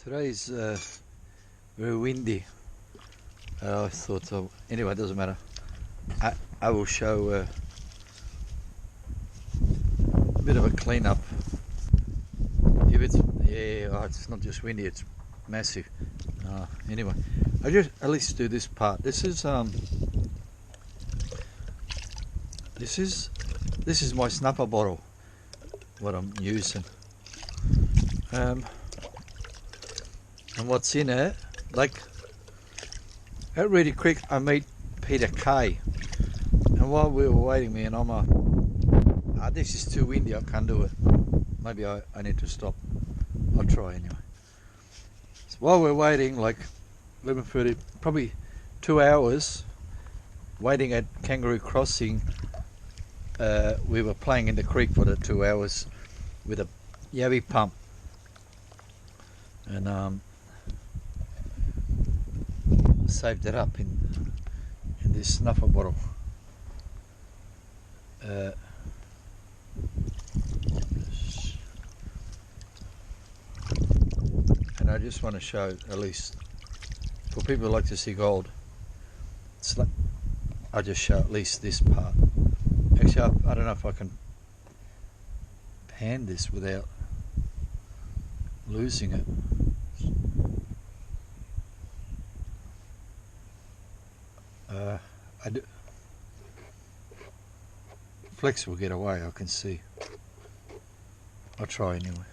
Today's very windy. I thought so. Anyway, it doesn't matter. I will show a bit of a cleanup. If it's it's not just windy; it's massive. Anyway, I just at least do this part. This is my snapper bottle. What I'm using. And what's in it, like at Reedy Creek I meet Peter Kay, and while we were waiting, me and I'm this is too windy, I can't do it, maybe I need to stop. I'll try anyway. So while we're waiting, like 11:30, probably 2 hours waiting at Kangaroo Crossing, we were playing in the creek for the 2 hours with a yabby pump, and saved it up in this snuffer bottle. And I just want to show, at least for people who like to see gold, it's like, I'll just show at least this part. Actually, I don't know if I can pan this without losing it. I do. Flex will get away, I can see. I'll try anyway.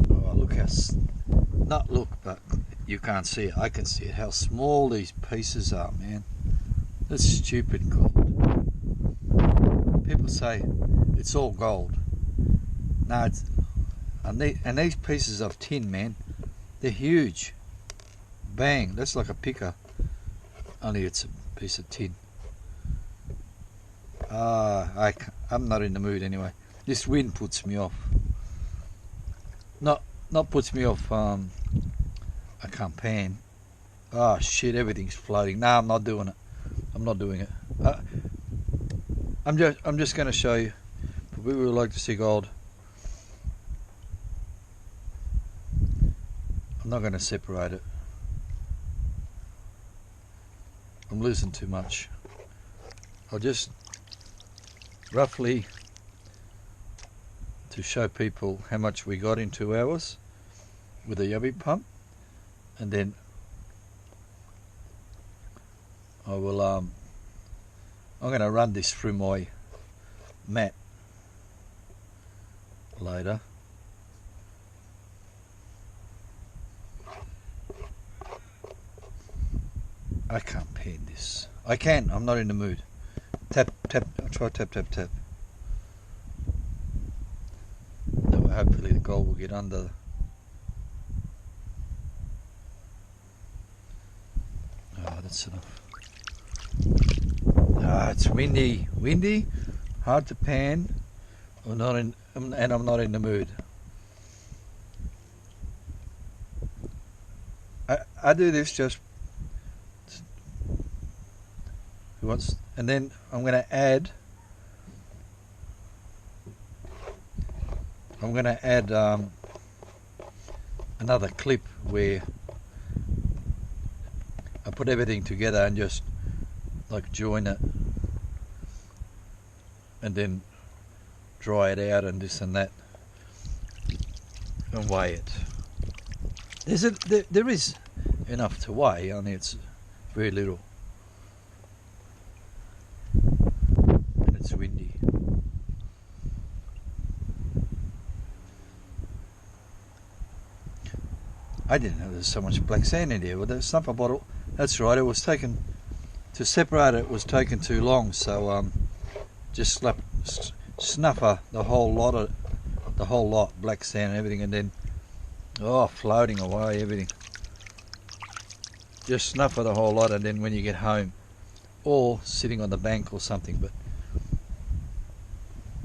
Oh, look how, not look, but you can't see it. I can see it, how small these pieces are, man. That's stupid gold. People say it's all gold. No, it's, and these pieces of tin, man, they're huge. Bang, that's like a picker, only it's a piece of tin. I'm not in the mood anyway. This wind puts me off. Not puts me off. I can't pan. Oh shit, everything's floating. No, I'm not doing it. I'm not doing it. I'm just going to show you, for people who like to see gold. I'm not going to separate it. I'm losing too much. I'll just roughly, to show people how much we got in 2 hours with a yabby pump, and then I will I'm going to run this through my mat later. I can't pan this. I can, I'm not in the mood. Tap, tap, I'll try tap, tap, tap. No, hopefully the gold will get under. Oh, that's enough. It's windy. Windy, hard to pan. I'm not in, and I'm not in the mood. I do this just once, and then I'm going to add. Another clip where I put everything together and just like join it, and then dry it out and this and that, and weigh it. There is enough to weigh, only it's very little, and it's windy. I didn't know there's so much black sand in here. With the snuffer bottle, that's right, it was taken, to separate it was taken too long, so just snuffer the whole lot, black sand and everything, and then floating away everything. Just snuffer the whole lot, and then when you get home, or sitting on the bank or something, but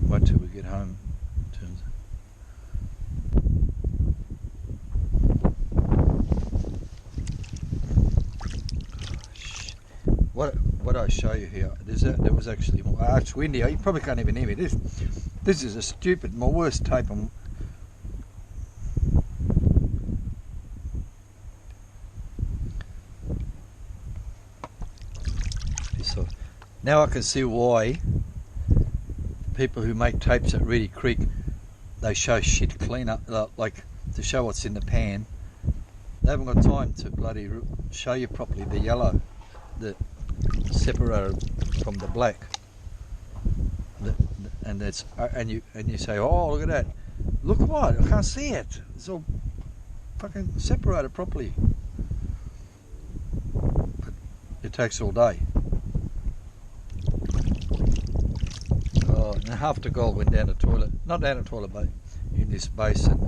wait till we get home. What I show you here. There was actually more. It's windy. You probably can't even hear me. This is a stupid, my worst tape. So now I can see why people who make tapes at Reedy Creek, they show shit clean up, like to show what's in the pan. They haven't got time to bloody show you properly the yellow, the separated from the black. And you say, oh, look at that. Look what? I can't see it. It's all fucking separated properly. But it takes all day. Oh, and half the gold went down the toilet. Not down the toilet, but in this basin.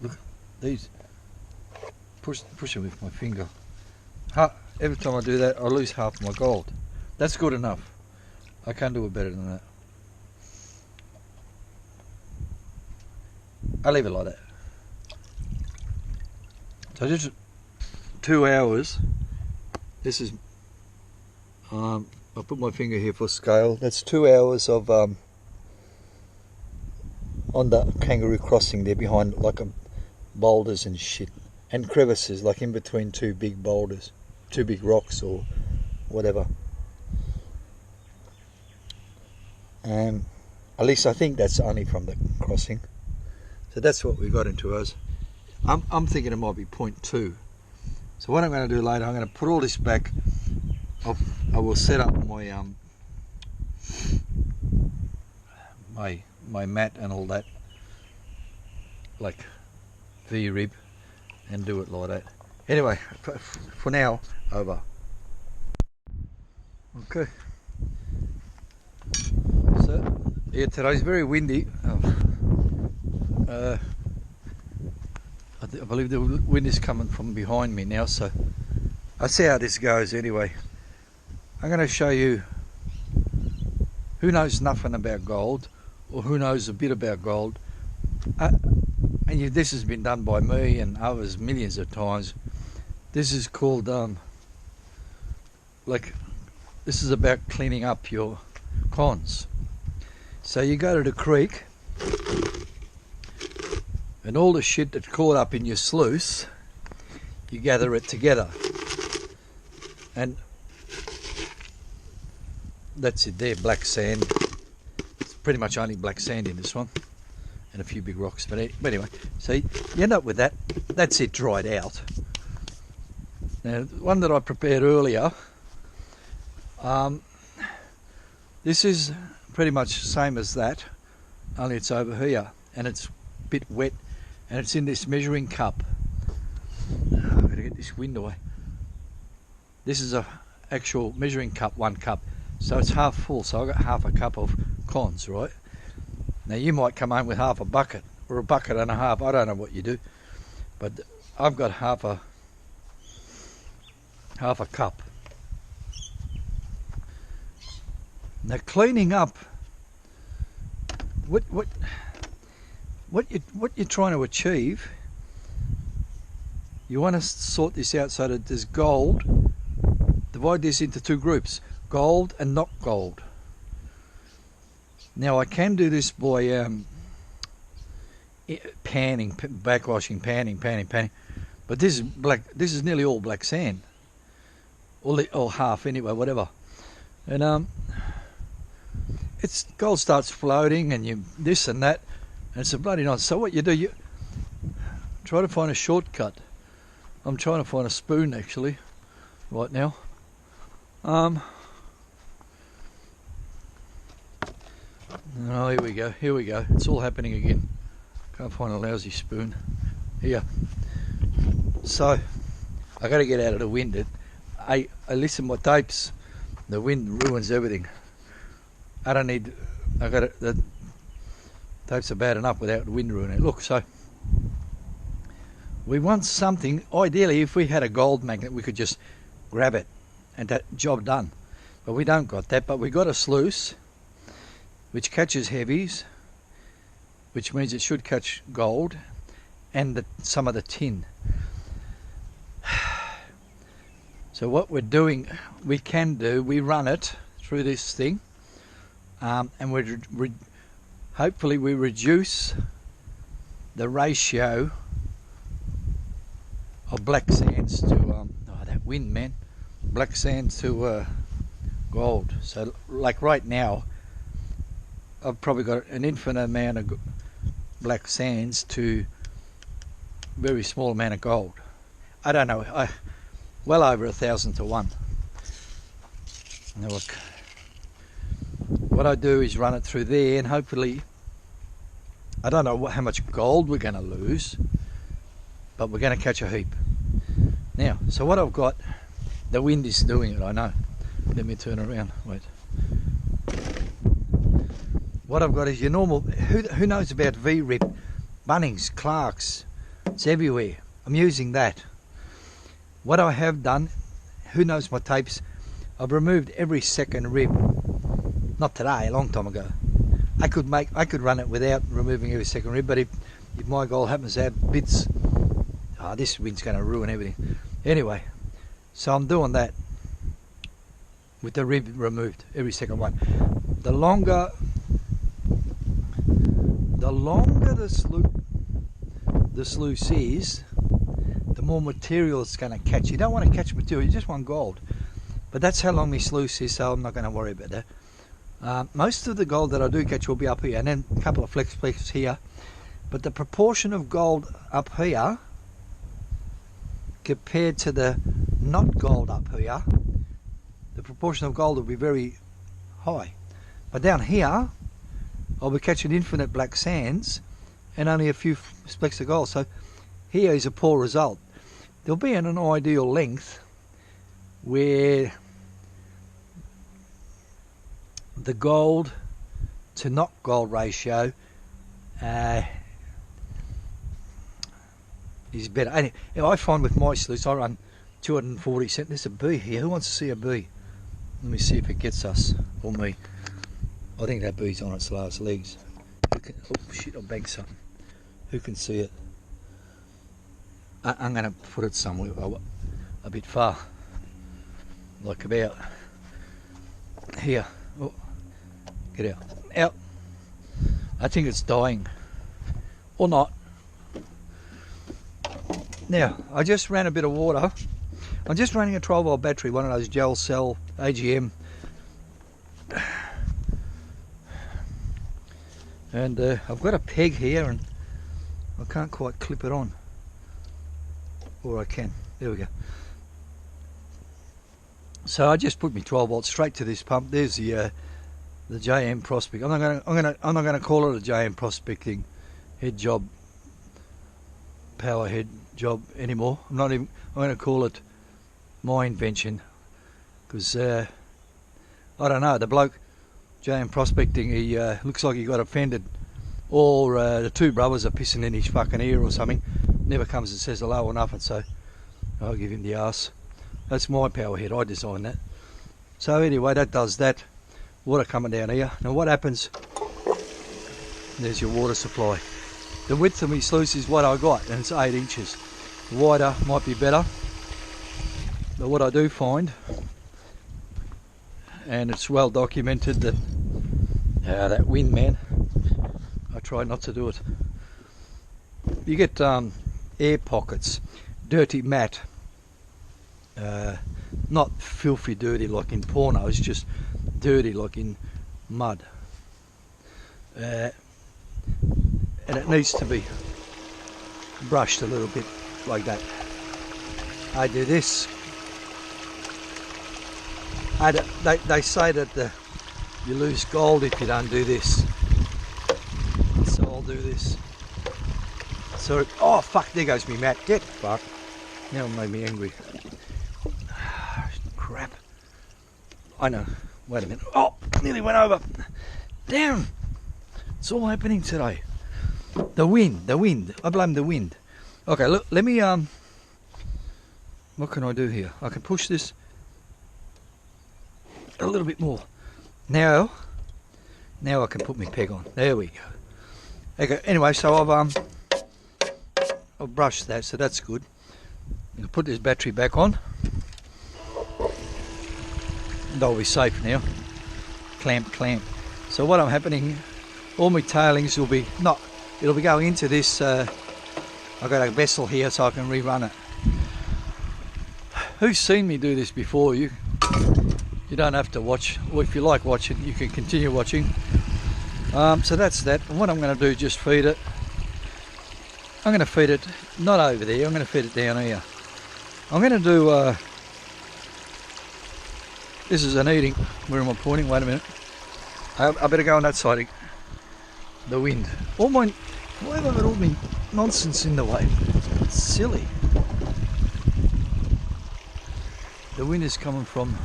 Look, these. Push it with my finger. Every time I do that, I lose half my gold. That's good enough. I can't do it better than that. I leave it like that. So just 2 hours. This is. I put my finger here for scale. That's 2 hours of on the kangaroo crossing there behind like boulders and shit. And crevices, like in between two big boulders, two big rocks or whatever. At least I think that's only from the crossing. So that's what we got into us. I'm thinking it might be 0.2. So what I'm going to do later, I'm going to put all this back. I will set up my mat and all that, like V-rib. And do it like that. Anyway, for now, over. Okay. So, yeah, today's very windy. I believe the wind is coming from behind me now, so I'll see how this goes anyway. I'm going to show you who knows nothing about gold, or who knows a bit about gold. And this has been done by me and others millions of times. This is called, this is about cleaning up your cons. So you go to the creek, and all the shit that's caught up in your sluice, you gather it together. And that's it there, black sand. It's pretty much only black sand in this one. And a few big rocks, but anyway, so you end up with that. That's it dried out. Now, the one that I prepared earlier, this is pretty much the same as that, only it's over here, and it's a bit wet, and it's in this measuring cup. I've got to get this wind away. This is a actual measuring cup, 1 cup, so it's half full, so I've got half a cup of cons, right? Now you might come home with half a bucket or a bucket and a half. I don't know what you do, but I've got half a cup. Now cleaning up, what you're trying to achieve, you want to sort this out so that there's gold. Divide this into 2 groups: gold and not gold. Now I can do this by panning, backwashing, panning. But this is black. This is nearly all black sand, or half anyway, whatever. And it's gold starts floating, and you this and that, and it's a bloody nonsense. So what you do, you try to find a shortcut. I'm trying to find a spoon actually, right now. Oh, here we go. It's all happening again. Can't find a lousy spoon. Here. So, I got to get out of the wind. I listen to my tapes. The wind ruins everything. The tapes are bad enough without the wind ruining it. Look, so we want something. Ideally, if we had a gold magnet, we could just grab it and that job done. But we don't got that. But we got a sluice which catches heavies, which means it should catch gold, and some of the tin. So what we're doing, we run it through this thing, and hopefully we reduce the ratio of black sands to that wind, man, black sands to gold. So like right now I've probably got an infinite amount of black sands to very small amount of gold. I don't know, well over 1,000 to 1. Now look, what I do is run it through there, and hopefully, I don't know how much gold we're going to lose, but we're going to catch a heap. Now, so what I've got, the wind is doing it, I know. Let me turn around, wait. What I've got is your normal, who knows about V-Rip, Bunnings, Clark's, it's everywhere. I'm using that. What I have done, who knows my tapes, I've removed every second rib. Not today, a long time ago. I could run it without removing every second rib, but if my gold happens to have bits, this wind's going to ruin everything. Anyway, so I'm doing that with the rib removed, every second one. The longer the sluice is, the more material it's going to catch. You don't want to catch material, you just want gold. But that's how long my sluice is, so I'm not going to worry about that. Most of the gold that I do catch will be up here, and then a couple of flex here. But the proportion of gold up here compared to the not gold up here, the proportion of gold will be very high. But down here, I'll be catching infinite black sands and only a few splecks of gold. So here is a poor result. There'll be an ideal length where the gold to not gold ratio is better. Anyway, I find with my sluice, I run 240 cent. There's a bee here. Who wants to see a bee? Let me see if it gets us or me. I think that bee's on its last legs. Oh shit, I banked something. Who can see it? I'm going to put it somewhere a bit far. Like about here. Oh, get out. Out. I think it's dying. Or not. Now, I just ran a bit of water. I'm just running a 12-volt battery, one of those gel cell AGM. And I've got a peg here and I can't quite clip it on. Or I can. There we go. So I just put my 12 volts straight to this pump. There's the JM Prospect. I'm not gonna call it a JM Prospecting head job, power head job anymore. I'm going to call it my invention, because I don't know, the bloke JM Prospecting, he looks like he got offended, or the two brothers are pissing in his fucking ear or something. Never comes and says hello or nothing, so I'll give him the arse. That's my power head, I designed that. So anyway, that does that. Water coming down here. Now what happens, there's your water supply. The width of my sluice is what I got, and it's 8 inches. Wider might be better, but what I do find, and it's well documented, that that wind, man, I try not to do it. You get air pockets, dirty mat, not filthy dirty like in pornos, just dirty like in mud, and it needs to be brushed a little bit like that. I do this. They say that you lose gold if you don't do this, so I'll do this. So, oh fuck, there goes me mat. Get fucked. Now it made me angry. Crap. I know. Wait a minute. Oh, nearly went over. Damn. It's all happening today. The wind. I blame the wind. Okay, look, let me, what can I do here? I can push this a little bit more. Now I can put my peg on. There we go. Okay, anyway, so I've brushed that, so that's good. I'll put this battery back on and I'll be safe now. Clamp. So what I'm happening, all my tailings will be it'll be going into this. I've got a vessel here so I can rerun it. Who's seen me do this before? You don't have to watch, or if you like watching, you can continue watching. So that's that. And what I'm going to do is just feed it. I'm going to feed it not over there. I'm going to feed it down here. I'm going to do. This is an eating. Where am I pointing? Wait a minute. I better go on that side. The wind. Why have I got all my nonsense in the way? It's silly. The wind is coming from.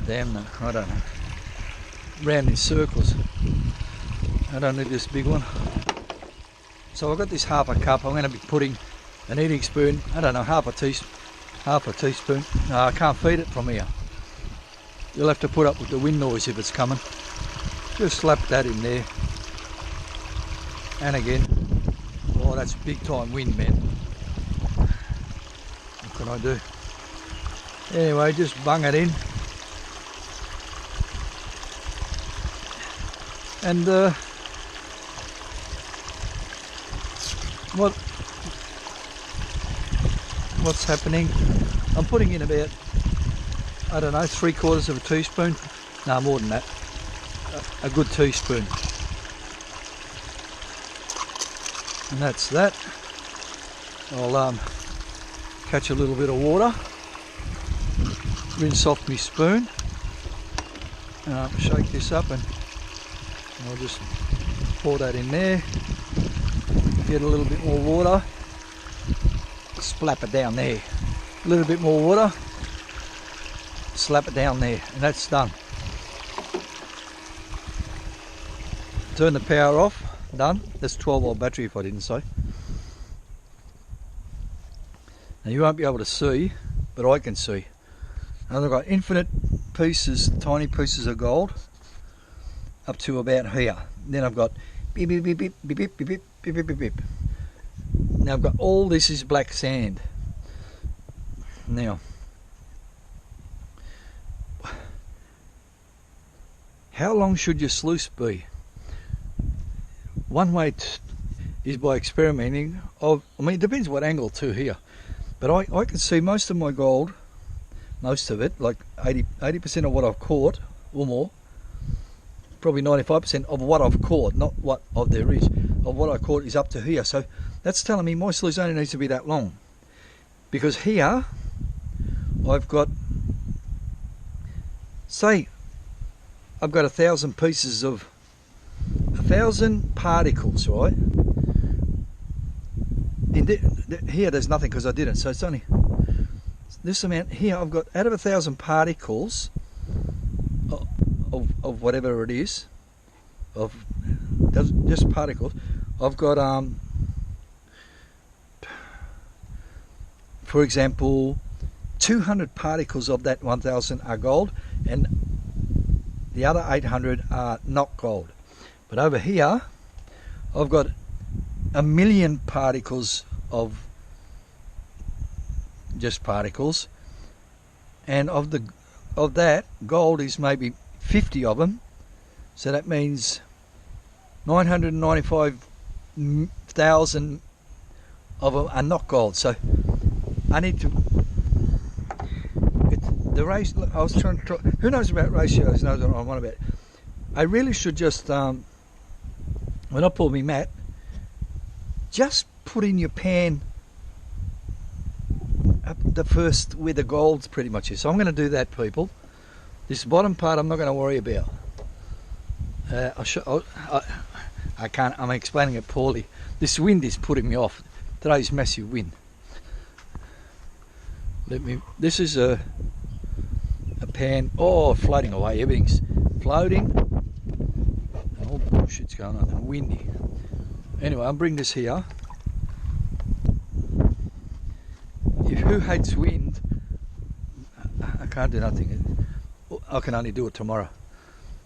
Damn, no, I don't know. Round in circles. I don't need this big one. So I've got this half a cup. I'm going to be putting an eating spoon. I don't know, half a teaspoon. No, I can't feed it from here. You'll have to put up with the wind noise if it's coming. Just slap that in there. And again. Oh, that's big time wind, man. What can I do? Anyway, just bung it in. And what's happening? I'm putting in about, I don't know, 3/4 of a teaspoon. No, more than that. A good teaspoon. And that's that. I'll catch a little bit of water. Rinse off my spoon. Shake this up and I'll just pour that in there. Get a little bit more water. Slap it down there. A little bit more water. Slap it down there, and that's done. Turn the power off. Done. That's 12-volt battery if I didn't say. Now you won't be able to see, but I can see. And I've got infinite pieces, tiny pieces of gold, up to about here. Then I've got beep beep beep beep beep beep beep beep beep beep beep. Now I've got all this is black sand. Now, how long should your sluice be? One way is by experimenting. I mean, it depends what angle too here. But I can see most of my gold, most of it, like 80% of what I've caught or more, probably 95% of what I've caught, not what of there is, of what I caught is up to here. So that's telling me my sluice only needs to be that long. Because here, I've got, say, I've got 1,000 pieces of, 1,000 particles, right? Here there's nothing because I didn't, so it's only this amount. Here I've got, out of 1,000 particles of whatever it is, of just particles, I've got for example 200 particles of that 1,000 are gold, and the other 800 are not gold. But over here I've got 1,000,000 particles of just particles, and of that gold is maybe 50 of them, so that means 995,000 of them are not gold. So I need to, the ratio, I was trying to, who knows about ratios knows what I'm on about. I really should just, when I pull my mat, just put in your pan up the first where the gold pretty much is. So I'm going to do that, people. This bottom part I'm not going to worry about. I can't, I'm explaining it poorly. This wind is putting me off. Today's massive wind. This is a pan, oh, floating away, everything's floating. And all bullshit's going on, and windy. Anyway, I'll bring this here. Who hates wind? I can't do nothing. I can only do it tomorrow.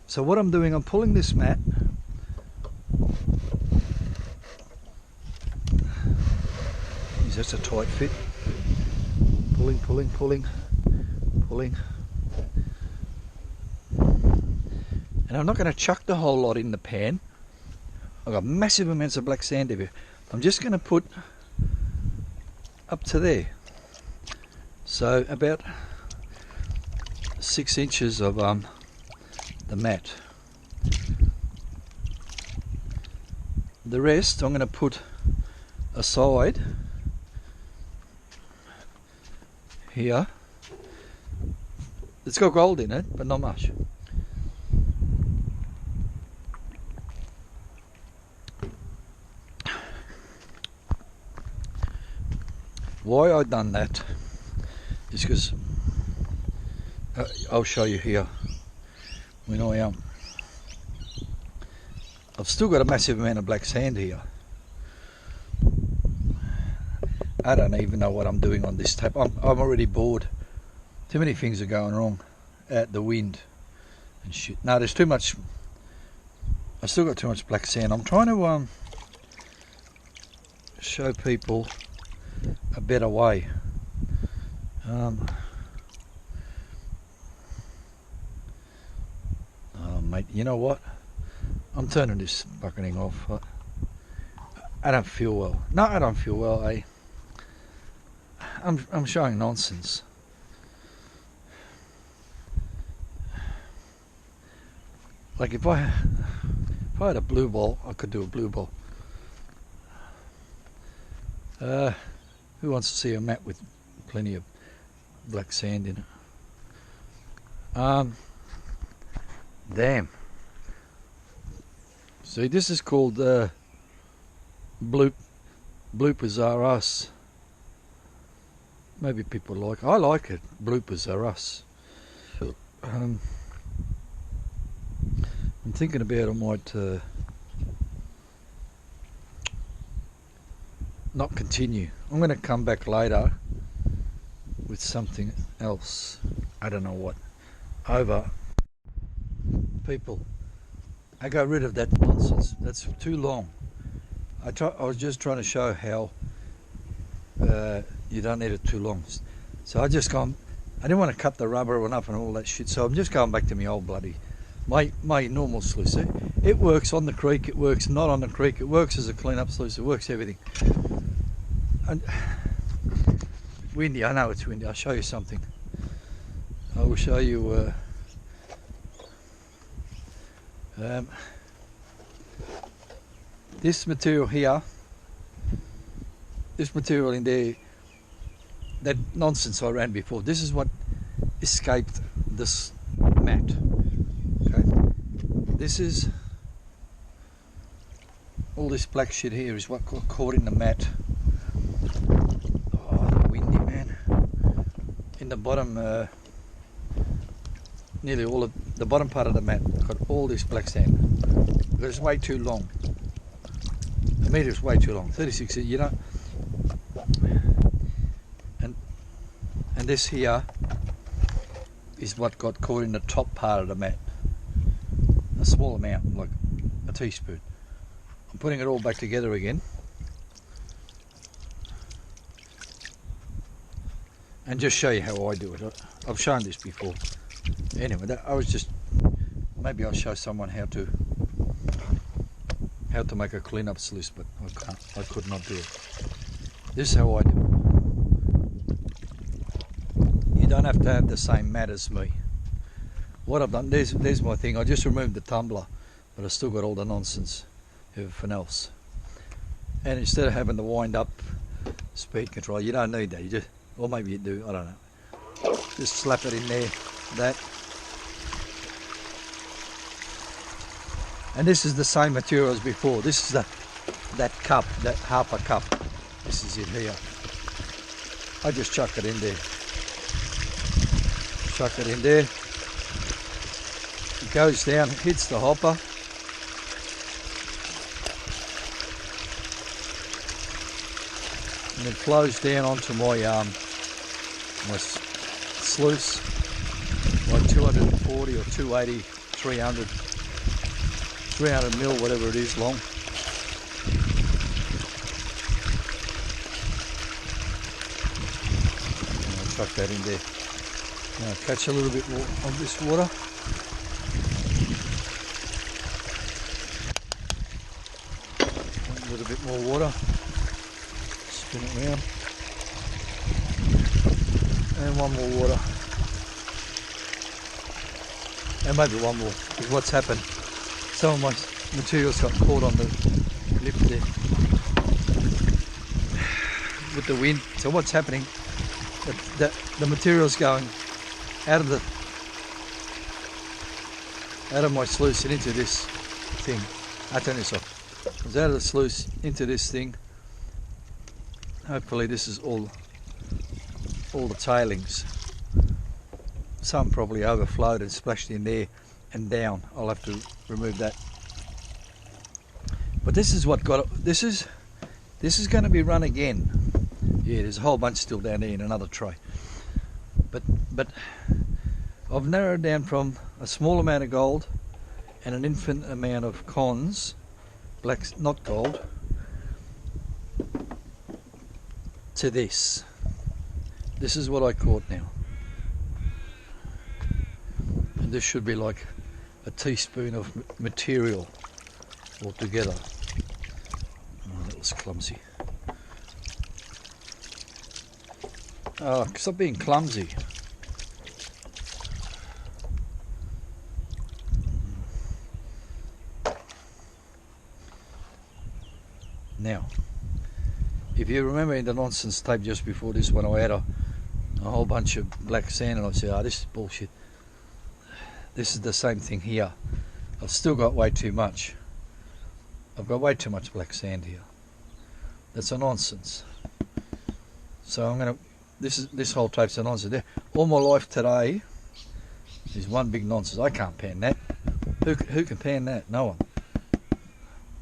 So what I'm doing, I'm pulling this mat. Just a tight fit. Pulling, pulling, pulling, pulling. And I'm not going to chuck the whole lot in the pan. I've got massive amounts of black sand here. I'm just going to put up to there. So about 6 inches of the mat. The rest I'm going to put aside here. It's got gold in it, but not much. Why I done that is because I'll show you here when I've still got a massive amount of black sand here. I don't even know what I'm doing on this tape. I'm already bored. Too many things are going wrong. The wind and shit. No, there's too much. I still got too much black sand. I'm trying to show people a better way. Oh mate, you know what? I'm turning this bucketing off. I don't feel well. No, I don't feel well. I'm showing nonsense. Like if I had a blue ball, I could do a blue ball. Who wants to see a mat with plenty of black sand in it? Damn. See, this is called bloopers are us. Maybe people like. I like it. Bloopers are us. I'm thinking about I might not continue. I'm going to come back later with something else. I don't know what. Over. People, I got rid of that nonsense. That's too long. I was just trying to show how you don't need it too long. So I didn't want to cut the rubber one up and all that shit. So I'm just going back to my old bloody, my normal sluice. It works on the creek. It works not on the creek. It works as a clean-up sluice. It works everything. And windy. I know it's windy. I'll show you something. I will show you. This material here, this material in there, that nonsense I ran before, this is what escaped this mat. Okay, this is all this black shit here is what got caught in the mat. Oh, the windy, man. In the bottom, nearly all of the bottom part of the mat got all this black sand. But it's way too long. The meter is way too long. 36, you know. And this here is what got caught in the top part of the mat. A small amount, like a teaspoon. I'm putting it all back together again. And just show you how I do it. I've shown this before. Anyway, I was just, maybe I'll show someone how to make a clean-up sluice, but I could not do it. This is how I do it. You don't have to have the same mat as me. What I've done, there's my thing. I just removed the tumbler, but I still got all the nonsense, everything else. And instead of having the wind up speed control, you don't need that. You just, or maybe you do, I don't know. Just slap it in there, that. And this is the same material as before. This is that cup, that half a cup. This is it here. I just chuck it in there. Chuck it in there. It goes down, hits the hopper. And it flows down onto my my sluice, like 240 or 280, 300 mil, whatever it is long. chuck that in there. Now catch a little bit more of this water. A little bit more water. Spin it around. And one more water. And maybe one more, because what's happened, some of my materials got caught on the lip there with the wind. So what's happening, the material's going out of my sluice and into this thing. I'll turn this off. It's out of the sluice into this thing. Hopefully this is all the tailings. Some probably overflowed and splashed in there and down. I'll have to remove that. But this is what got it. This is going to be run again. Yeah, there's a whole bunch still down there in another tray. But I've narrowed down from a small amount of gold and an infinite amount of cons, black, not gold, to this. This is what I caught now. And this should be like a teaspoon of material altogether. Oh, that was clumsy. Oh, stop being clumsy. Now, if you remember in the nonsense tape just before this one, I had a whole bunch of black sand and I said, oh, this is bullshit. This is the same thing here. I've still got way too much. I've got way too much black sand here. That's a nonsense. So I'm gonna, this whole tape's a nonsense. There, all my life today is one big nonsense. I can't pan that. Who can pan that? No one.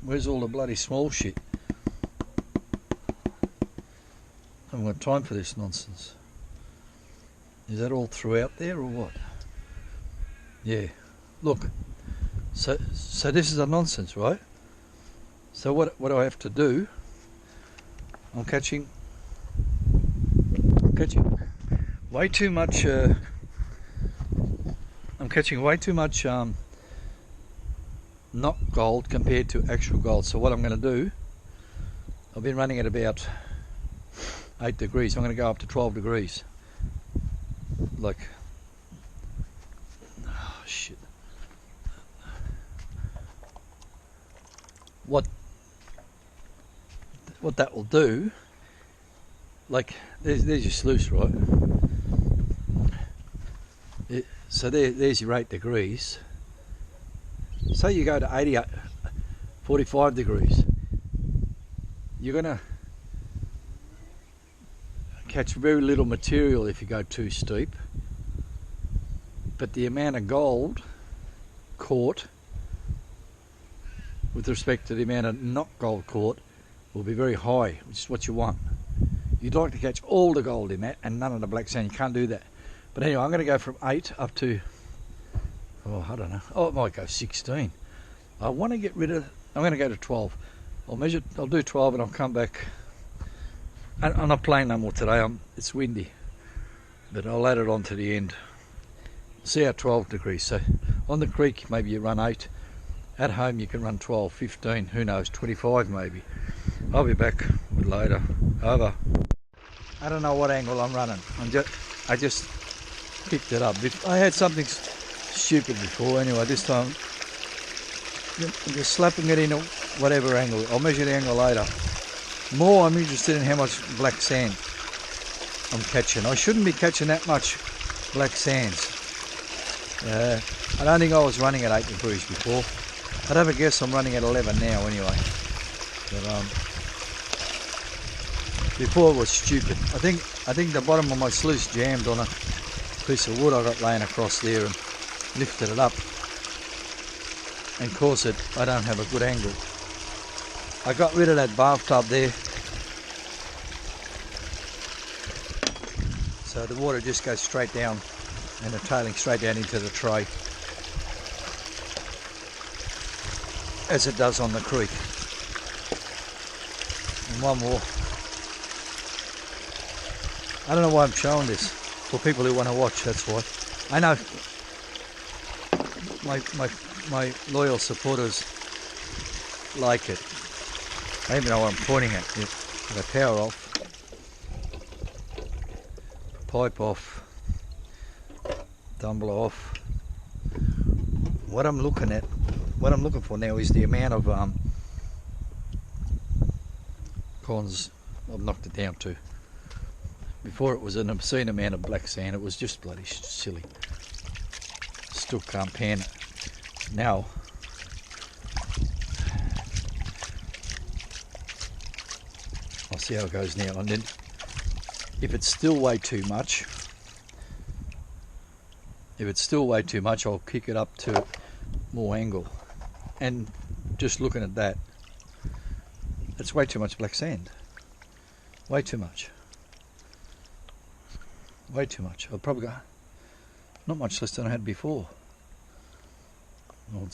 Where's all the bloody small shit? I haven't got time for this nonsense. Is that all throughout there or what? Yeah. Look. So this is a nonsense, right? So what do I have to do? I'm catching way too much. I'm catching way too much not gold compared to actual gold. So what I'm going to do, I've been running at about 8 degrees. I'm going to go up to 12 degrees. Like, oh shit. What that will do, like, there's your sluice, right? So there's your 8 degrees. Say you go to 88, 45 degrees. You're gonna catch very little material if you go too steep, but the amount of gold caught with respect to the amount of not gold caught will be very high, which is what you want. You'd like to catch all the gold in that and none of the black sand. You can't do that. But anyway, I'm going to go from 8 up to, oh, I don't know. Oh, it might go 16. I want to get rid of, I'm going to go to 12. I'll do 12 and I'll come back. I'm not playing no more today. It's windy. But I'll add it on to the end. See how 12 degrees. So on the creek, maybe you run 8. At home, you can run 12, 15, who knows, 25 maybe. I'll be back with later. Over. I don't know what angle I'm running. I just picked it up. I had something stupid before. Anyway, this time I'm just slapping it in a whatever angle. I'll measure the angle later. More, I'm interested in how much black sand I'm catching. I shouldn't be catching that much black sands. I don't think I was running at 8 degrees before. I'd have a guess I'm running at 11 now anyway. But before it was stupid. I think the bottom of my sluice jammed on a piece of wood I got laying across there and lifted it up and caused it. I don't have a good angle. I got rid of that bathtub there, so the water just goes straight down and the tailing straight down into the tray, as it does on the creek. And one more. I don't know why I'm showing this. for people who want to watch. That's why. I know my loyal supporters like it. I even know what I'm pointing at. Yeah. The power off, pipe off, tumbler off. What I'm looking for now is the amount of cons I've knocked it down to. Before it was an obscene amount of black sand. It was just bloody silly. Still can't pan it. Now I'll see how it goes now, and then if it's still way too much, I'll kick it up to more angle. And just looking at that, it's way too much black sand. Way too much. Way too much. I'll probably go not much less than I had before. Well,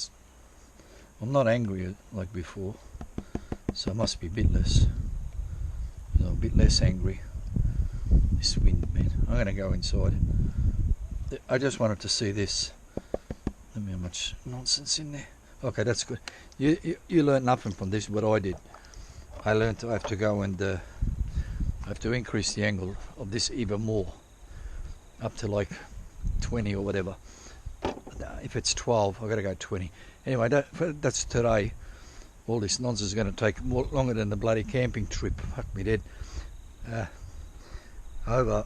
I'm not angry like before, so I must be a bit less. I'm a bit less angry. This wind, man. I'm going to go inside. I just wanted to see this. Let me how much nonsense in there. Okay, that's good. You learned nothing from this, but I did. I learned I have to go and I have to increase the angle of this even more, up to like 20 or whatever. If it's 12, I've got to go 20. Anyway, that's today. All this nonsense is going to take more longer than the bloody camping trip. Fuck me dead. Over.